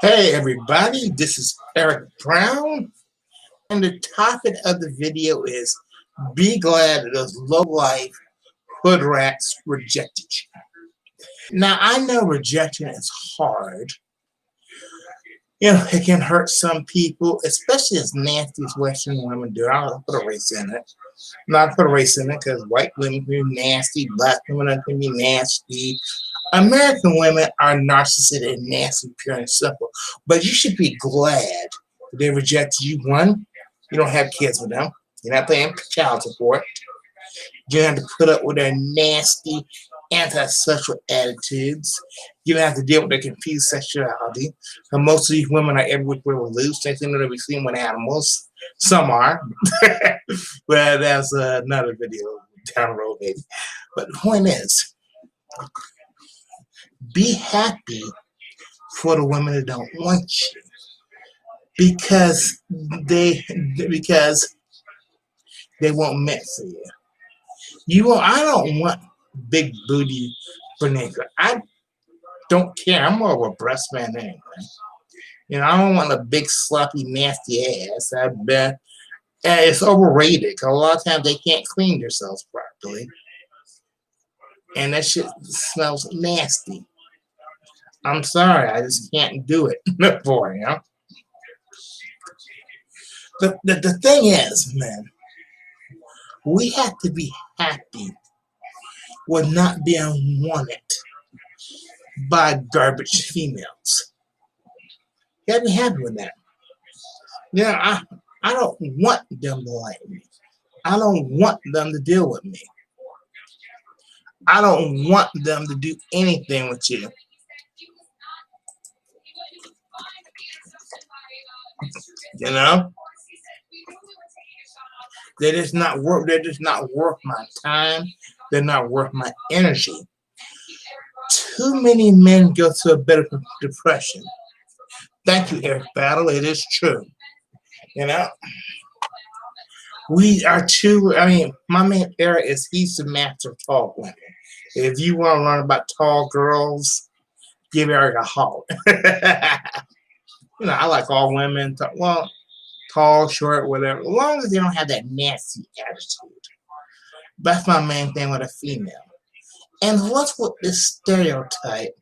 Hey everybody, this is Eric Brown, and the topic of the video is be glad that those low-life hood rats rejected you. Now I know rejection is hard. You know, it can hurt some people, especially as nasty as Western women do. I don't put a race in it. Not put a race in it because white women can be nasty, black women can be nasty. American women are narcissistic and nasty, pure and simple. But you should be glad they rejected you. One, you don't have kids with them. You're not paying child support. You don't have to put up with their nasty, antisocial attitudes. You don't have to deal with their confused sexuality. And most of these women are every which way loose. They think they'll be seen with animals. Some are. Well, that's another video down the road, maybe. But the point is, be happy for the women that don't want you, because they won't meant for you. I don't want big booty Benega. I don't care. I'm more of a breast man anyway. You know, I don't want a big sloppy nasty ass. I bet it's overrated because a lot of times they can't clean themselves properly, and that shit smells nasty. I'm sorry, I just can't do it for you. The thing is, man, we have to be happy with not being wanted by garbage females. You gotta be happy with that. Yeah, I don't want them to like me. I don't want them to deal with me. I don't want them to do anything with you. You know? They're just not worth my time. They're not worth my energy. Too many men go through a bit of depression. Thank you, Eric Battle. It is true. You know? We are too, my man Eric he's the master of tall women. If you want to learn about tall girls, give Eric a holler. You know, I like all women. Well, tall, short, whatever. As long as they don't have that nasty attitude. That's my main thing with a female. And what's with this stereotype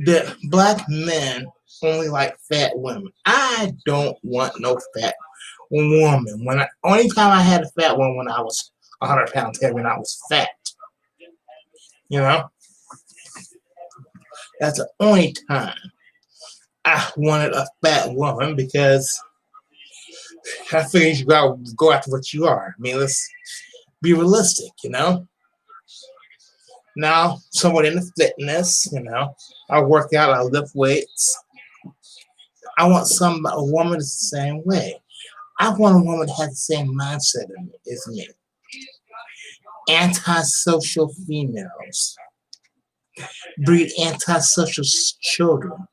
that black men only like fat women? I don't want no fat woman. Only time I had a fat one when I was 100 pounds heavy and I was fat. You know? That's the only time I wanted a fat woman, because I figured you gotta go after what you are. I mean, let's be realistic, you know? Now, someone into fitness, you know, I work out, I lift weights. I want a woman that's the same way. I want a woman that has the same mindset as me. Antisocial females breed antisocial children.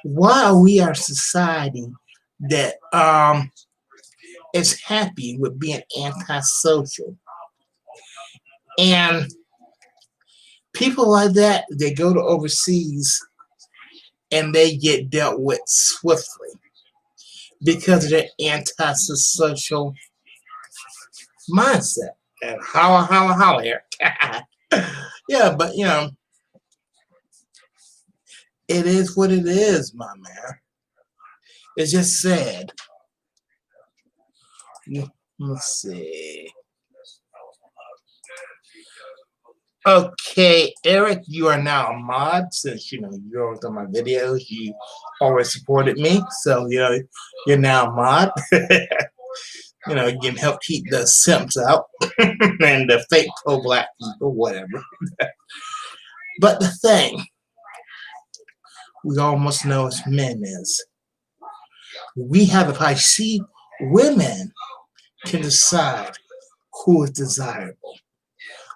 Why are we a society that is happy with being antisocial? And people like that, they go to overseas and they get dealt with swiftly because of their antisocial mindset. And holla, Eric. Yeah, but you know, it is what it is, my man. It's just sad. Let's see. Okay, Eric, you are now a mod. Since you know you always on my videos, you always supported me, so you know you're now a mod. You know, you can help keep the simps out and the fake pro-black people, whatever. But the thing we all must know as men is we have a power. See, women can decide who is desirable.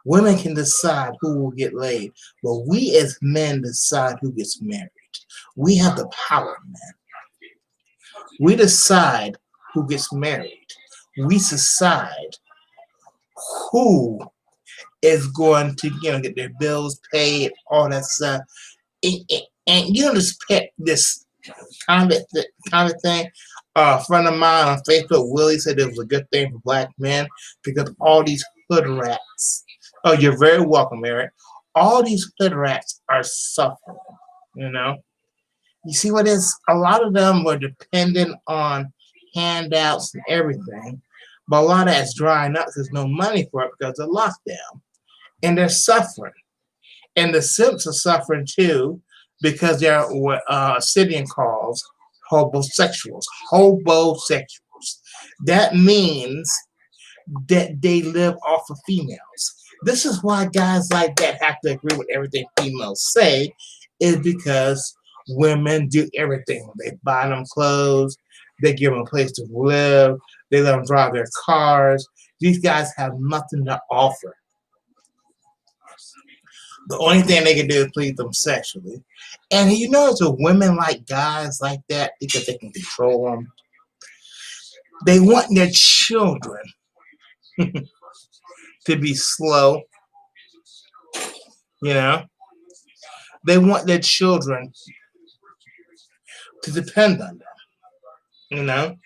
Women can decide who will get laid, but we as men decide who gets married. We have the power, man. We decide who gets married. We decide who is going to, you know, get their bills paid, all that stuff. And you know this kind of thing. A friend of mine on Facebook, Willie, said it was a good thing for black men because all these hood rats. Oh, you're very welcome, Eric. All these hood rats are suffering. You know, you see what is? A lot of them were dependent on handouts and everything, but a lot of that's drying up. There's no money for it because of lockdown, and they're suffering. And the simps are suffering too because they're what Sidian calls homosexuals. Homosexuals. That means that they live off of females. This is why guys like that have to agree with everything females say, is because women do everything. They buy them clothes, they give them a place to live, they let them drive their cars. These guys have nothing to offer. The only thing they can do is please them sexually. And you notice that women like guys like that because they can control them. They want their children to be slow, you know. They want their children to depend on them, you know.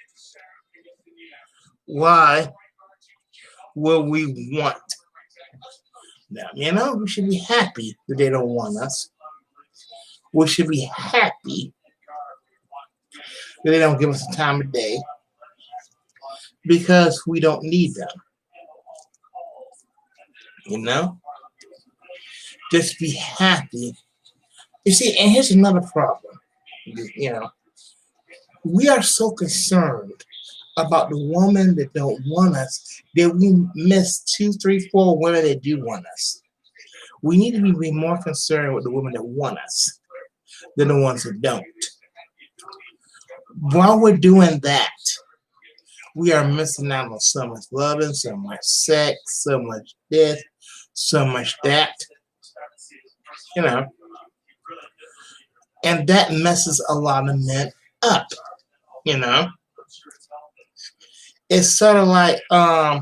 Why will we want them? You know, we should be happy that they don't want us. We should be happy that they don't give us the time of day because we don't need them. You know? Just be happy. You see, and here's another problem. You know, we are so concerned about the women that don't want us that we miss 2, 3, 4 women that do want us. We need to be more concerned with the women that want us than the ones that don't. While we're doing that, we are missing out on so much loving, so much sex, so much this, so much that. You know, and that messes a lot of men up. You know, it's sort of like a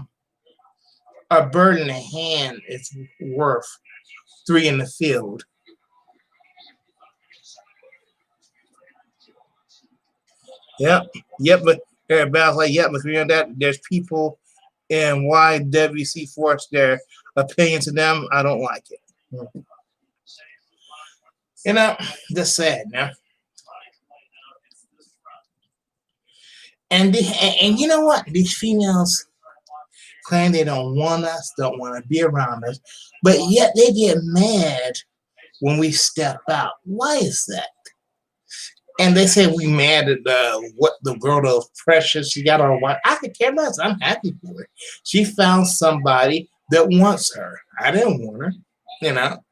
bird in the hand is worth 3 in the field. Yep, but everybody's like, yep, but you know that there's people in YWC Force, their opinion to them, I don't like it. You know, that's sad now. And you know what? These females claim they don't want us, don't want to be around us, but yet they get mad when we step out. Why is that? And they say we mad at what the girl does precious. She got her wife. I could care less. I'm happy for her. She found somebody that wants her. I didn't want her. You know.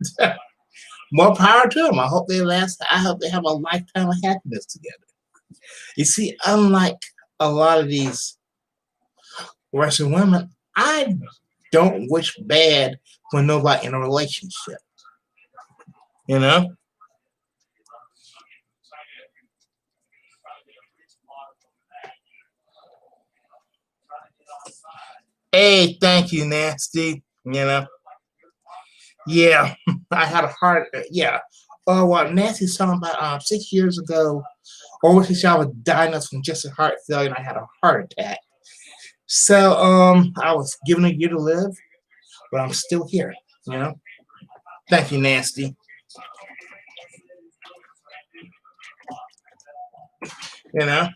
More power to them. I hope they last. I hope they have a lifetime of happiness together. You see, unlike a lot of these Russian women, I don't wish bad for nobody in a relationship. You know? Hey, thank you, Nasty. You know? Yeah, I had a heart. Yeah. Oh, what Nancy's talking about 6 years ago, over 6 years, I was diagnosed from just a heart failure and I had a heart attack. So I was given a year to live, but I'm still here, you know. Thank you, Nasty. You know.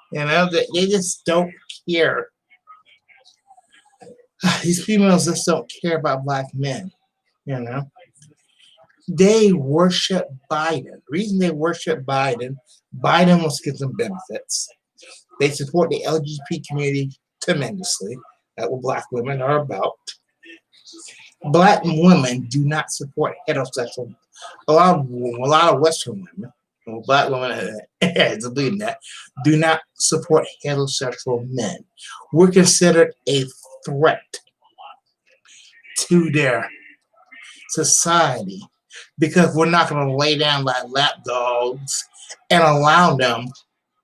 You know, they just don't care. These females just don't care about black men, you know. They worship Biden. The reason they worship Biden wants to give them benefits. They support the LGBT community tremendously. That's what black women are about. Black women do not support heterosexual. A lot of Western women, well, black women believe that, do not support heterosexual men. We're considered a threat to their society because we're not going to lay down like lapdogs and allow them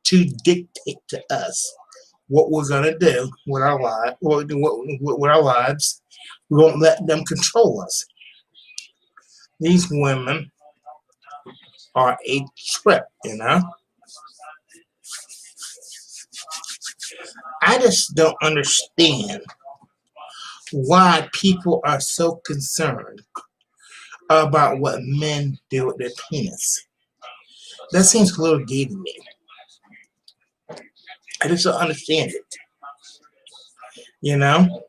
to dictate to us what we're gonna do with our lives. With our lives, we won't let them control us. These women are a trip, you know. I just don't understand why people are so concerned about what men do with their penis. That seems a little gay to me. I just don't understand it. You know,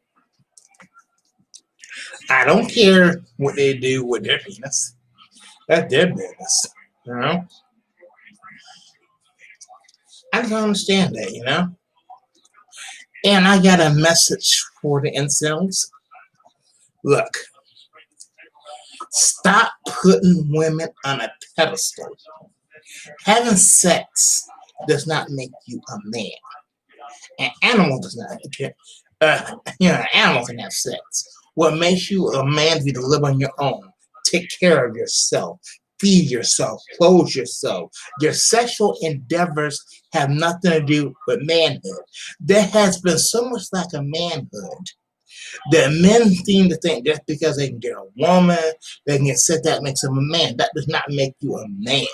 I don't care what they do with their penis. That's their business. You know, I just don't understand that. You know, and I got a message for the incels. Look, stop putting women on a pedestal. Having sex does not make you a man. An animal does not. An animal can have sex. What makes you a man is to live on your own, take care of yourself, feed yourself, clothe yourself. Your sexual endeavors have nothing to do with manhood. There has been so much lack of manhood that men seem to think just because they can get a woman, they can get set, that makes them a man. That does not make you a man.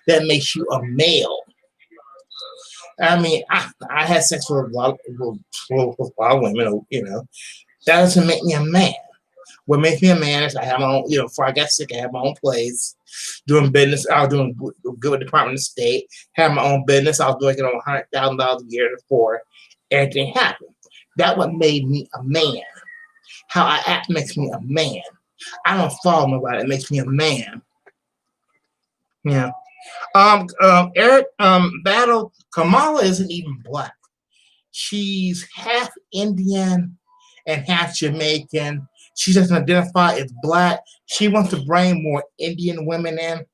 That makes you a male. I mean, I had sex with a lot of women, you know. That doesn't make me a man. What makes me a man is I have my own, you know, before I got sick, I had my own place, doing business. I was doing good with the Department of State, had my own business. I was making over $100,000 a year before everything happened. That what made me a man. How I act makes me a man. I don't follow nobody. It makes me a man. Yeah. Eric, Battle, Kamala isn't even black. She's half Indian and half Jamaican. She doesn't identify as black. She wants to bring more Indian women in.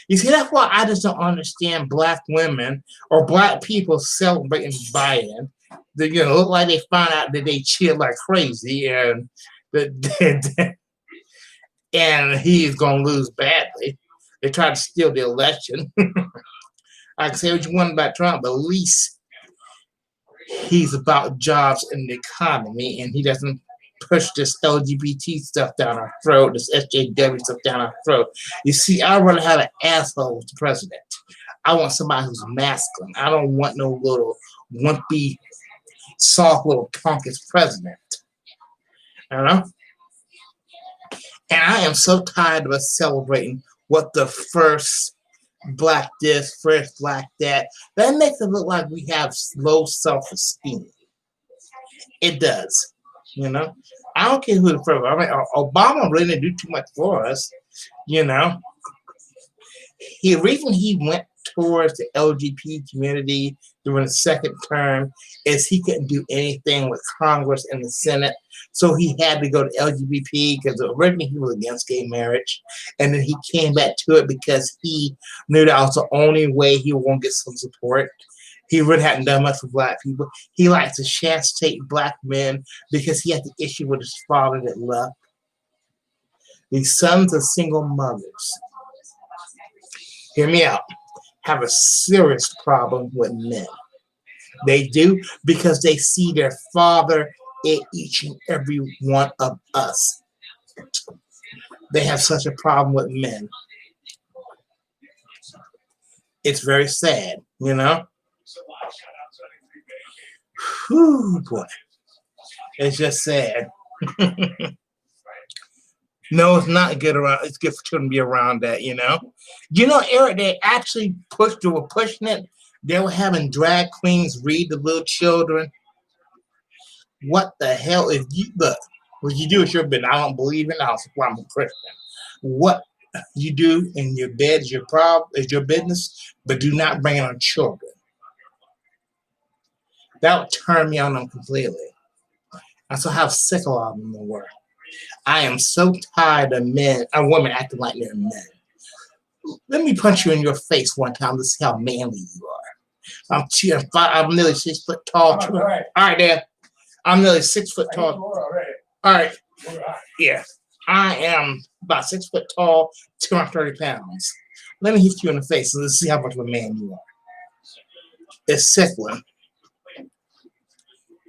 You see, that's why I just don't understand black women or black people celebrating Biden. They, you know, look like they found out that they cheated like crazy and and he is going to lose badly. They tried to steal the election. I can say what you want about Trump, but at least he's about jobs and the economy, and he doesn't push this LGBT stuff down our throat, this SJW stuff down our throat. You see, I'd rather have an asshole as the president. I want somebody who's masculine. I don't want no little wimpy, soft little punk as president. You know? And I am so tired of us celebrating what the first black this, first black that. That makes it look like we have low self-esteem. It does, you know. I don't care who the first. I mean, Obama really didn't do too much for us, you know. The reason he went towards the LGBT community during the second term is he couldn't do anything with Congress and the Senate, so he had to go to LGBT because originally he was against gay marriage, and then he came back to it because he knew that was the only way he was going to get some support. He really hadn't done much for black people. He likes to chastisate black men because he had the issue with his father that left. These sons of single mothers, hear me out, have a serious problem with men. They do because they see their father in each and every one of us. They have such a problem with men. It's very sad, you know? Whew, boy. It's just sad. No, it's not good around. It's good for children to be around that, you know? You know, Eric, they actually were pushing it. They were having drag queens read to little children. What the hell is you look? What you do is your business. I don't believe in house. Well, I'm a Christian. What you do in your bed is your problem, is your business, but do not bring it on children. That would turn me on them completely. And so how sick a lot of them were. I am so tired of women acting like they're men. Let me punch you in your face one time to see how manly you are. I'm nearly 6 foot tall. All right, there. I'm nearly 6 foot tall. All right. Yeah. I am about 6 foot tall, 230 pounds. Let me hit you in the face and let's see how much of a man you are. It's sickening.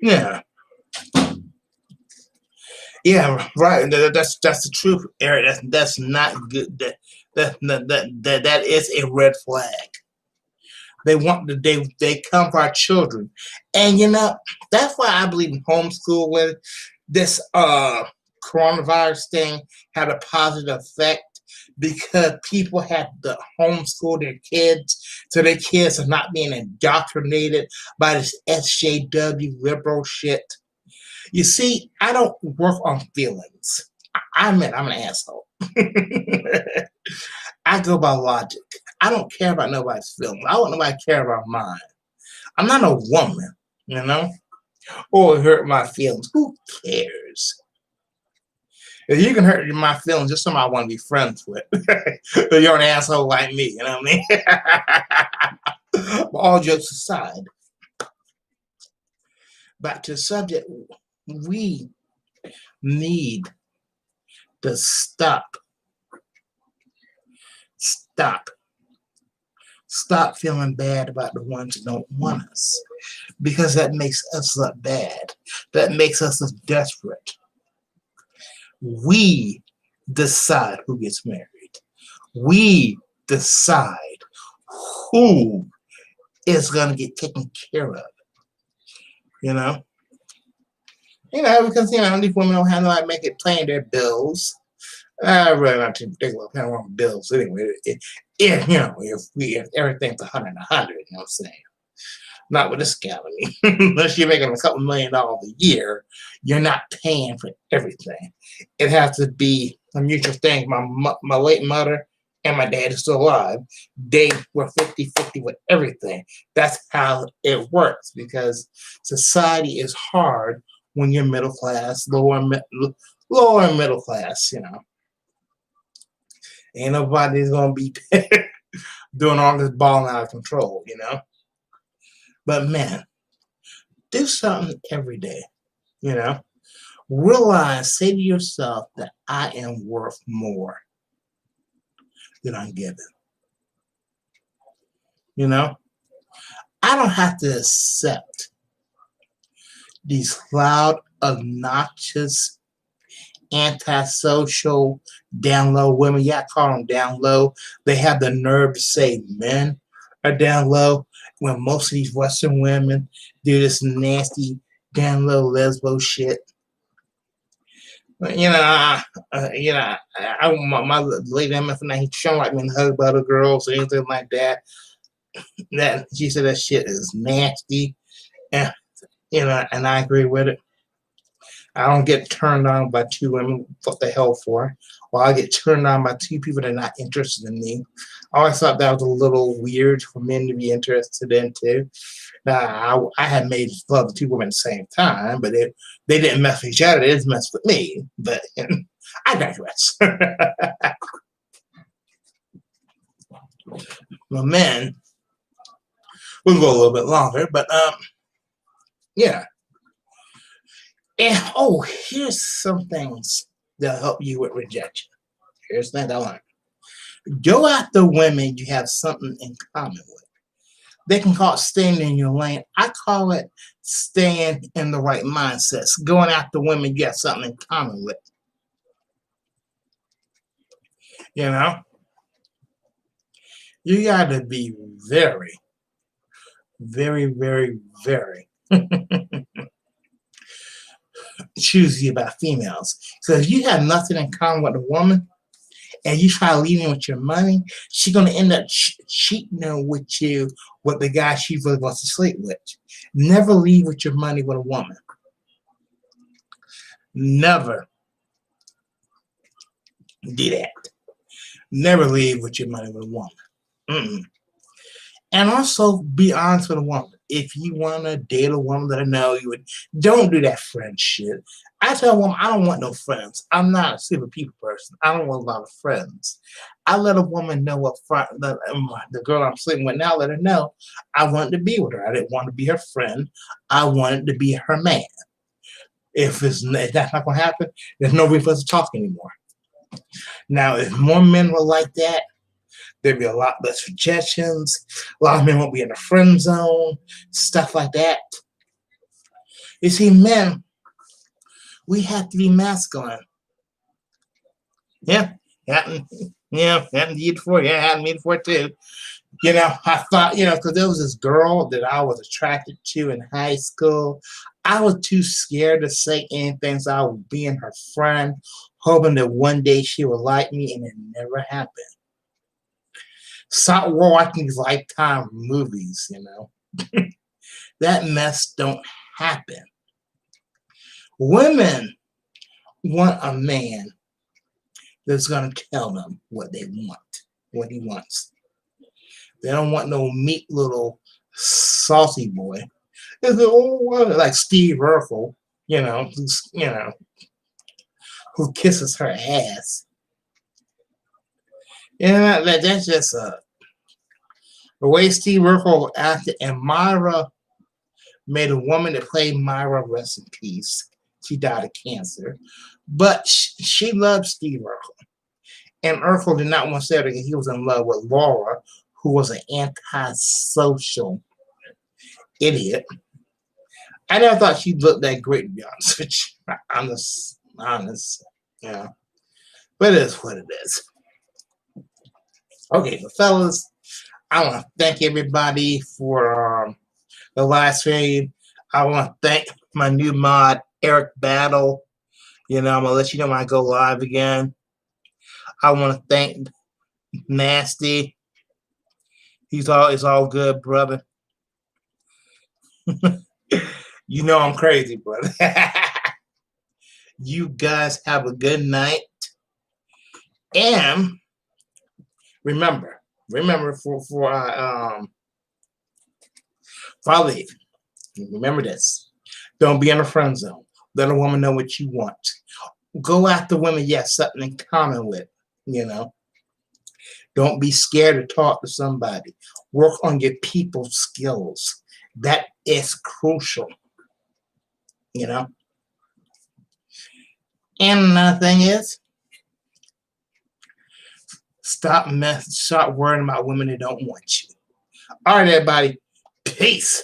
Yeah. Yeah, right. That's the truth, Eric. That's not good. That is a red flag. They want to they come for our children, and that's why I believe in homeschooling. This coronavirus thing had a positive effect because people have to homeschool their kids, so their kids are not being indoctrinated by this SJW liberal shit. You see, I don't work on feelings. I admit I'm an asshole. I go by logic. I don't care about nobody's feelings. I want nobody to care about mine. I'm not a woman, you know? Or hurt my feelings. Who cares? If you can hurt my feelings, just somebody I want to be friends with. But you're an asshole like me, you know what I mean? All jokes aside, back to the subject, we need to stop feeling bad about the ones that don't want us, because that makes us look bad. That makes us look desperate. We decide who gets married. We decide who is going to get taken care of. You know? Because these women don't have no like make it paying their bills. I really not to think about paying on bills anyway. If everything's 100 and 100, you know what I'm saying? Not with this economy. Unless you're making a couple $1 million a year, you're not paying for everything. It has to be a mutual thing. My late mother and my dad is still alive. They were 50-50 with everything. That's how it works, because society is hard when you're middle class, lower middle class, Ain't nobody's going to be doing all this balling out of control, But man, do something every day, Realize, say to yourself that I am worth more than I'm given. I don't have to accept these loud, obnoxious, antisocial, down low women. Yeah, I call them down low. They have the nerve to say men are down low, when most of these Western women do this nasty, down low lesbo shit. My lady MF, she don't like me to hug about other girls or anything like that. That she said that shit is nasty, and and I agree with it. I don't get turned on by two women. What the hell for? Well, I get turned on by two people that are not interested in me. I always thought that was a little weird for men to be interested in too. Now, I had made love to two women at the same time, but they didn't mess with each other. They just messed with me. But I digress. Well, men, we'll go a little bit longer, but yeah. And here's some things that'll help you with rejection. Here's things I learned. Go after women you have something in common with. They can call it staying in your lane. I call it staying in the right mindsets. Going after women you have something in common with. You got to be very, very, very, very choosy about females. So if you have nothing in common with a woman and you try leaving with your money, she's going to end up cheating with you with the guy she really wants to sleep with. Never leave with your money with a woman. Never do that. Never leave with your money with a woman. And also be honest with a woman. If you want to date a woman that I know you would, don't do that friend shit. I tell a woman, I don't want no friends. I'm not a super people person. I don't want a lot of friends. I let a woman know the girl I'm sleeping with now, let her know I wanted to be with her. I didn't want to be her friend. I wanted to be her man. If that's not going to happen, there's no reason for us to talk anymore. Now, if more men were like that, there'd be a lot less rejections. A lot of men won't be in the friend zone, stuff like that. You see, men, we have to be masculine. Yeah, happened. Yeah, happened to you before. Yeah, happened to me before too. You know, I thought, because there was this girl that I was attracted to in high school. I was too scared to say anything, so I would be in her friend, hoping that one day she would like me, and it never happened. Stop watching these Lifetime movies, That mess don't happen. Women want a man that's going to tell them what they want, what he wants. They don't want no meek little saucy boy. Like Steve Urkel, who kisses her ass. That's just the way Steve Urkel acted. And Myra made a woman that played Myra, rest in peace. She died of cancer. But she loved Steve Urkel. And Urkel did not want to say it because he was in love with Laura, who was an antisocial idiot. I never thought she looked that great, to be honest with you. Honest. Yeah. But it is what it is. Okay, so fellas, I want to thank everybody for the live stream. I want to thank my new mod, Eric Battle. I'm going to let you know when I go live again. I want to thank Nasty. It's all good, brother. I'm crazy, brother. You guys have a good night. And remember for I leave, remember this. Don't be in a friend zone. Let a woman know what you want. Go after women you have something in common with, Don't be scared to talk to somebody. Work on your people skills. That is crucial, And another thing is, stop worrying about women that don't want you. All right, everybody. Peace.